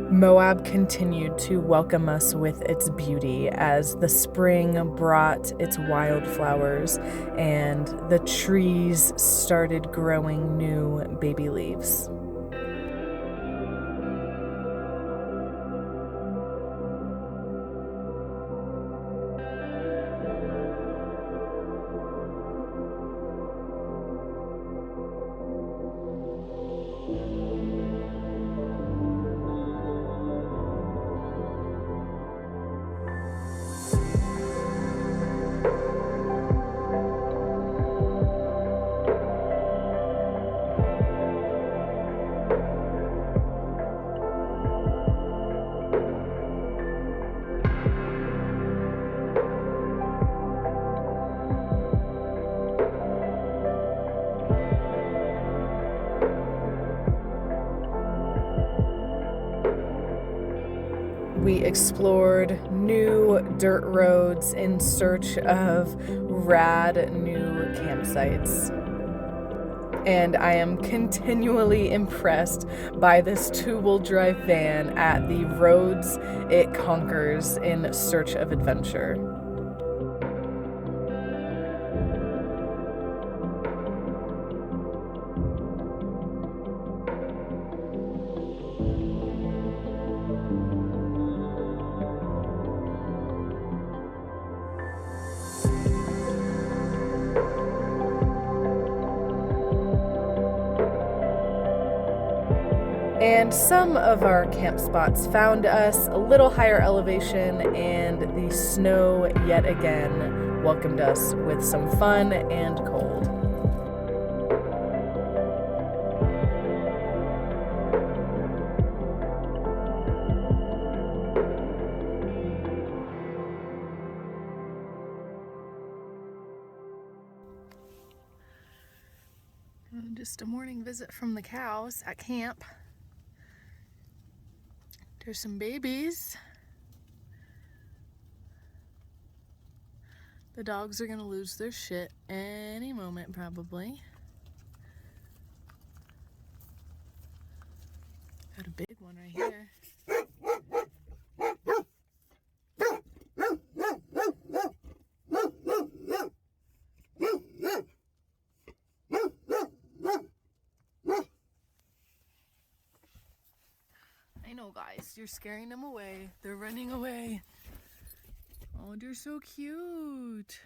Moab continued to welcome us with its beauty as the spring brought its wildflowers and the trees started growing new baby leaves. We explored new dirt roads in search of rad new campsites. And I am continually impressed by this two-wheel drive van at the roads it conquers in search of adventure. And some of our camp spots found us a little higher elevation, and the snow yet again welcomed us with some fun and cold. Just a morning visit from the cows at camp. There's some babies. The dogs are gonna lose their shit any moment, probably. Got a big one right here. I know, guys, you're scaring them away. They're running away. Oh, they're so cute.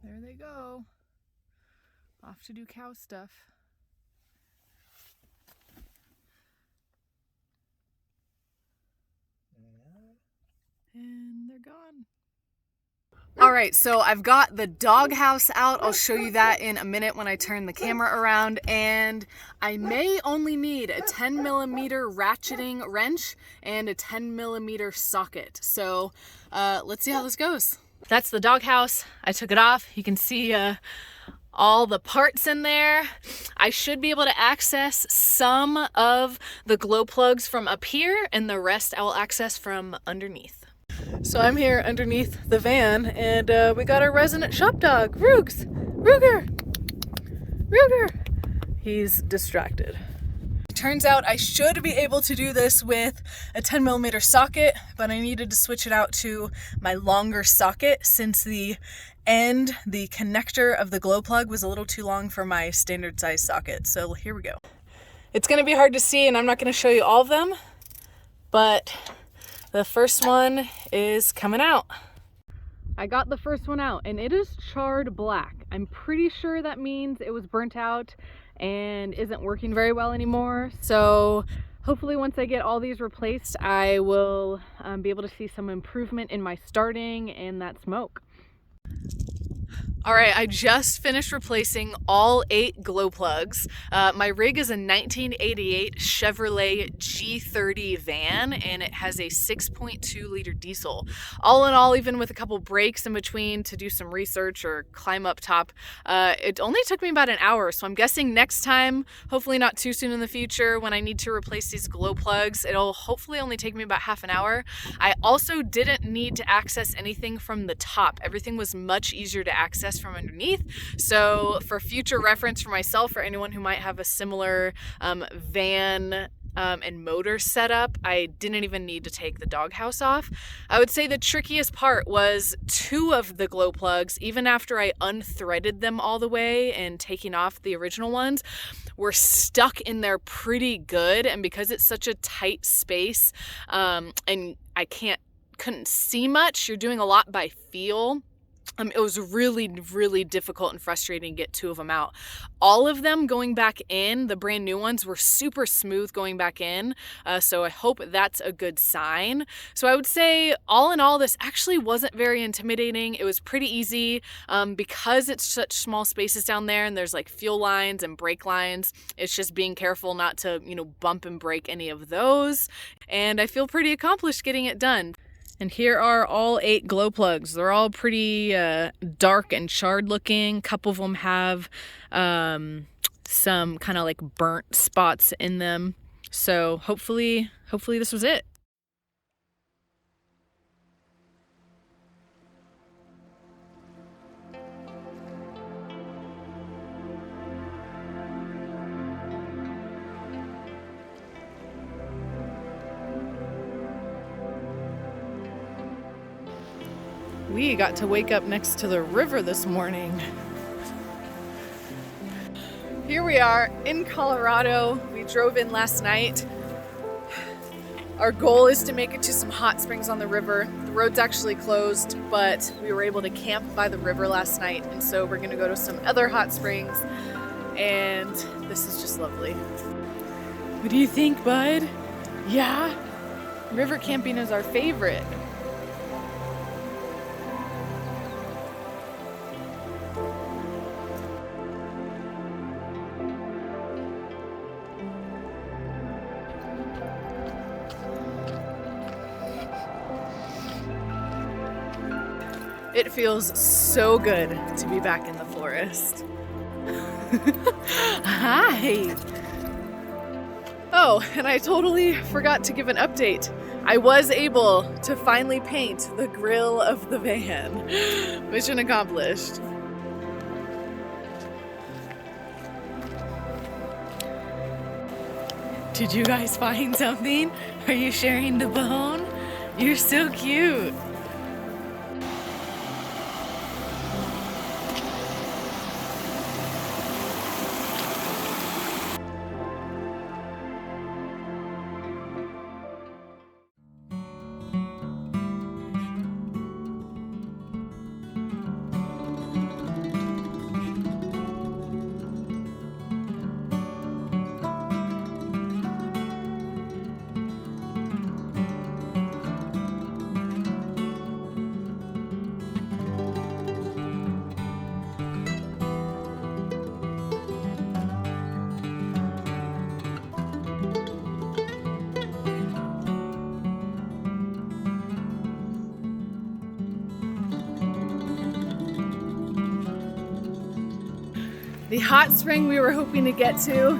There they go. Off to do cow stuff. And they're gone. All right, so I've got the doghouse out. I'll show you that in a minute when I turn the camera around. And I may only need a 10mm ratcheting wrench and a 10mm socket. So let's see how this goes. That's the doghouse. I took it off. You can see all the parts in there. I should be able to access some of the glow plugs from up here, and the rest I will access from underneath. So I'm here underneath the van, and we got our resident shop dog, Ruger. He's distracted. Turns out I should be able to do this with a 10mm socket, but I needed to switch it out to my longer socket since the connector of the glow plug was a little too long for my standard size socket. So here we go. It's gonna be hard to see, and I'm not gonna show you all of them, but the first one is coming out. I got the first one out, and it is charred black. I'm pretty sure that means it was burnt out and isn't working very well anymore. So hopefully once I get all these replaced, I will be able to see some improvement in my starting and that smoke. All right, I just finished replacing all 8 glow plugs. My rig is a 1988 Chevrolet G30 van, and it has a 6.2 liter diesel. All in all, even with a couple breaks in between to do some research or climb up top, it only took me about an hour. So I'm guessing next time, hopefully not too soon in the future, when I need to replace these glow plugs, it'll hopefully only take me about half an hour. I also didn't need to access anything from the top. Everything was much easier to access egress from underneath. So for future reference for myself or anyone who might have a similar van and motor setup, I didn't even need to take the doghouse off. I would say the trickiest part was 2 of the glow plugs, even after I unthreaded them all the way and taking off the original ones, were stuck in there pretty good. And because it's such a tight space and I couldn't see much, you're doing a lot by feel. It was really, really difficult and frustrating to get 2 of them out. All of them going back in, the brand new ones, were super smooth going back in. So I hope that's a good sign. So I would say all in all, this actually wasn't very intimidating. It was pretty easy because it's such small spaces down there and there's like fuel lines and brake lines. It's just being careful not to, bump and break any of those. And I feel pretty accomplished getting it done. And here are all 8 glow plugs. They're all pretty dark and charred looking. A couple of them have some kind of like burnt spots in them. So hopefully this was it. We got to wake up next to the river this morning. Here we are in Colorado. We drove in last night. Our goal is to make it to some hot springs on the river. The road's actually closed, but we were able to camp by the river last night, and so we're gonna go to some other hot springs, and this is just lovely. What do you think, bud? Yeah? River camping is our favorite. It feels so good to be back in the forest. Hi! Oh, and I totally forgot to give an update. I was able to finally paint the grill of the van. Mission accomplished. Did you guys find something? Are you sharing the bone? You're so cute. The hot spring we were hoping to get to,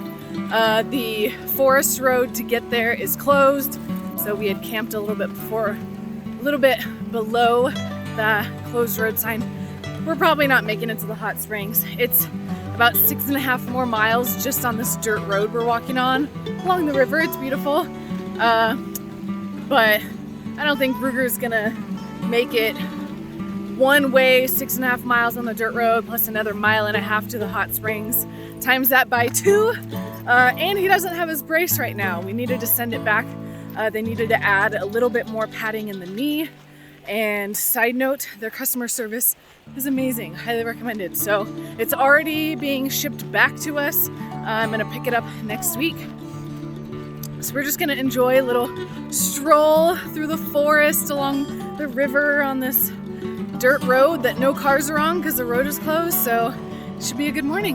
the forest road to get there is closed, so we had camped a little bit below the closed road sign. We're probably not making it to the hot springs. It's about 6.5 more miles just on this dirt road we're walking on along the river. It's beautiful, but I don't think Ruger's gonna make it one way 6.5 miles on the dirt road plus another 1.5 miles to the hot springs. Times that by 2, and he doesn't have his brace right now. We needed to send it back. They needed to add a little bit more padding in the knee. And side note, their customer service is amazing, highly recommended. So it's already being shipped back to us. I'm gonna pick it up next week. So we're just gonna enjoy a little stroll through the forest along the river on this dirt road that no cars are on because the road is closed, so it should be a good morning.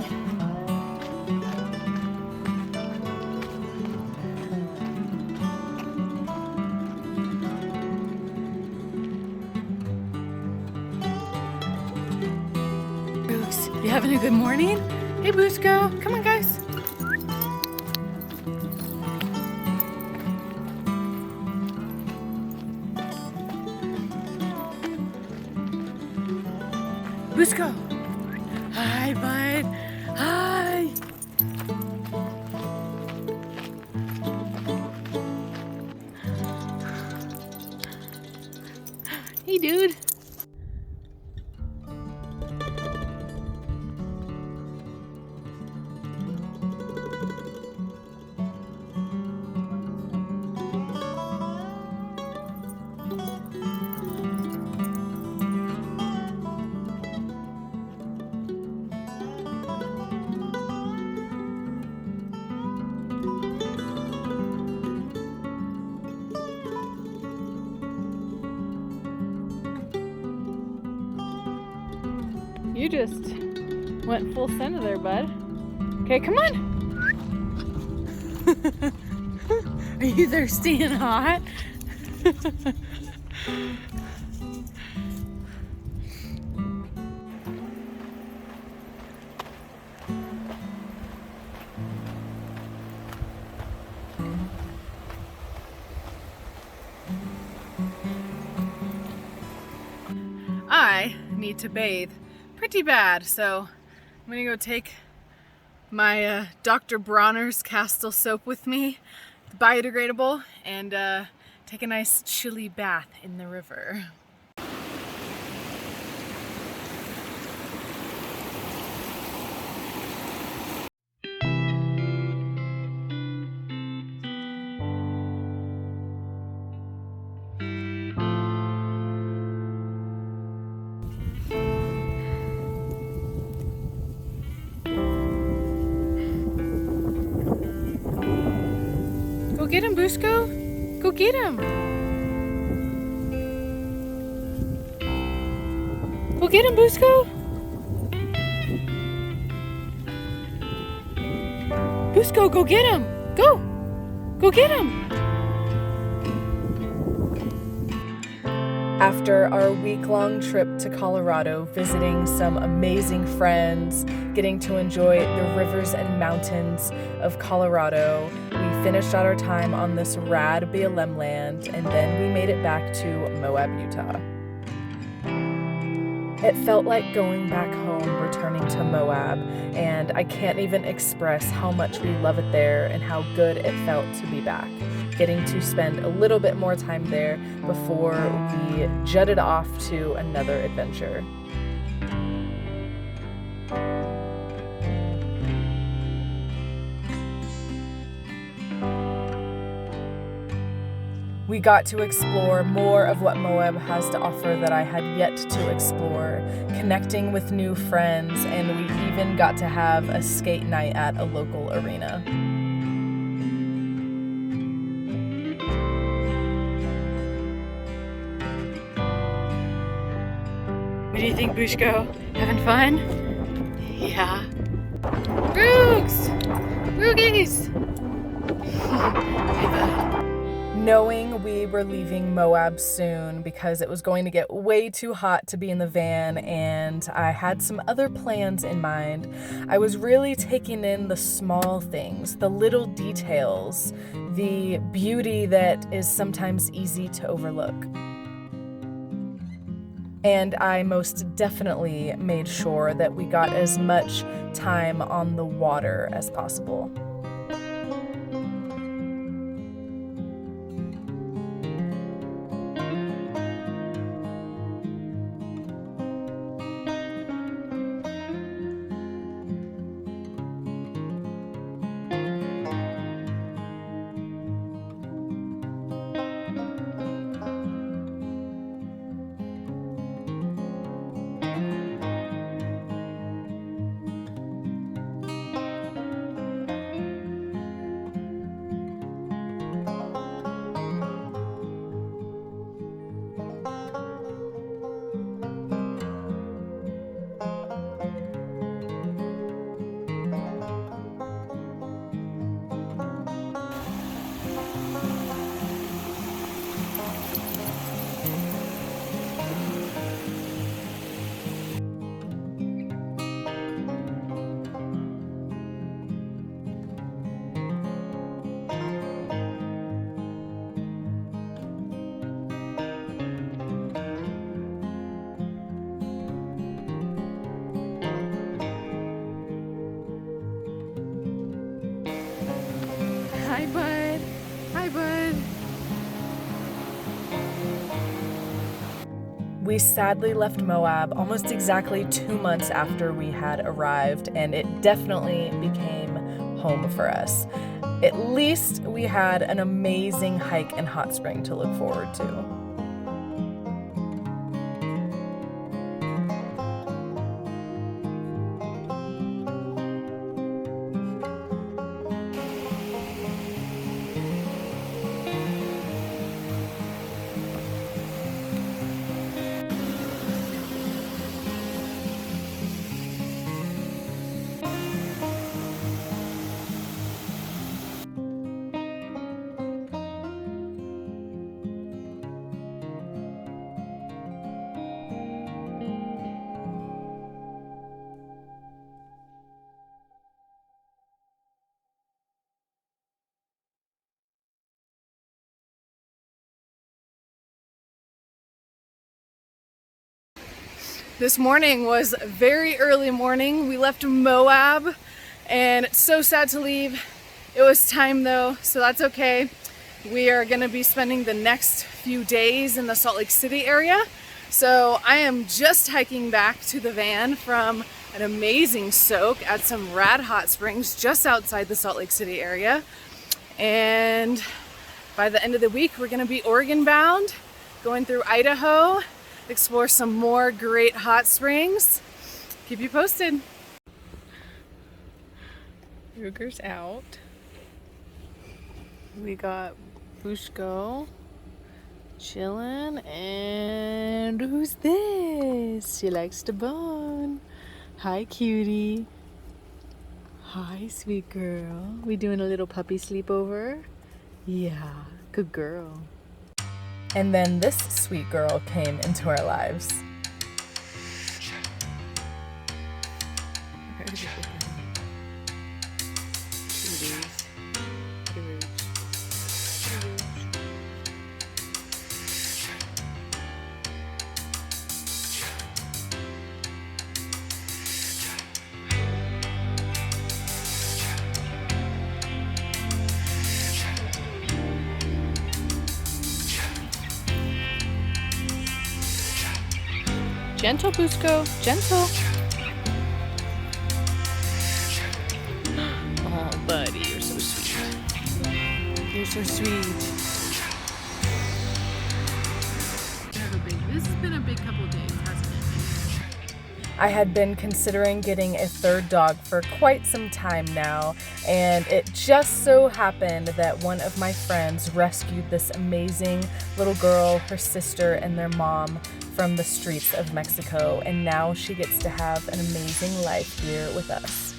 Brooks, you having a good morning? Hey, Busco, come on, guys. Busco, dude. You just went full send there, bud. Okay, come on. Are you thirsty and hot? I need to bathe pretty bad, so I'm gonna go take my Dr. Bronner's Castile soap with me, biodegradable, and take a nice chilly bath in the river. Go get him, Bushko. Go get him. Go get him, Bushko. Bushko, go get him. Go. Go get him. After our week-long trip to Colorado, visiting some amazing friends, getting to enjoy the rivers and mountains of Colorado, we finished out our time on this rad BLM land, and then we made it back to Moab, Utah. It felt like going back home, returning to Moab, and I can't even express how much we love it there and how good it felt to be back. Getting to spend a little bit more time there before we jutted off to another adventure. We got to explore more of what Moab has to offer that I had yet to explore, connecting with new friends, and we even got to have a skate night at a local arena. What do you think, Bushko? Having fun? Yeah. Brooks! Broogies! Hey, bud. Knowing we were leaving Moab soon because it was going to get way too hot to be in the van and I had some other plans in mind, I was really taking in the small things, the little details, the beauty that is sometimes easy to overlook. And I most definitely made sure that we got as much time on the water as possible. Hi, bud. Hi, bud. We sadly left Moab almost exactly 2 months after we had arrived, and it definitely became home for us. At least we had an amazing hike and hot spring to look forward to. This morning was a very early morning. We left Moab and it's so sad to leave. It was time though, so that's okay. We are gonna be spending the next few days in the Salt Lake City area. So I am just hiking back to the van from an amazing soak at some rad hot springs just outside the Salt Lake City area. And by the end of the week, we're gonna be Oregon bound, going through Idaho, explore some more great hot springs. Keep you posted. Ruger's out. We got Bushko chilling, and who's this? She likes to bone. Hi, cutie. Hi, sweet girl. We doing a little puppy sleepover? Yeah, good girl. And then this sweet girl came into our lives. Gentle, Busco, gentle. Oh, buddy, you're so sweet. You're so sweet. This has been a big couple of days, hasn't it? I had been considering getting a third dog for quite some time now, and it just so happened that one of my friends rescued this amazing little girl, her sister, and their mom from the streets of Mexico, and now she gets to have an amazing life here with us.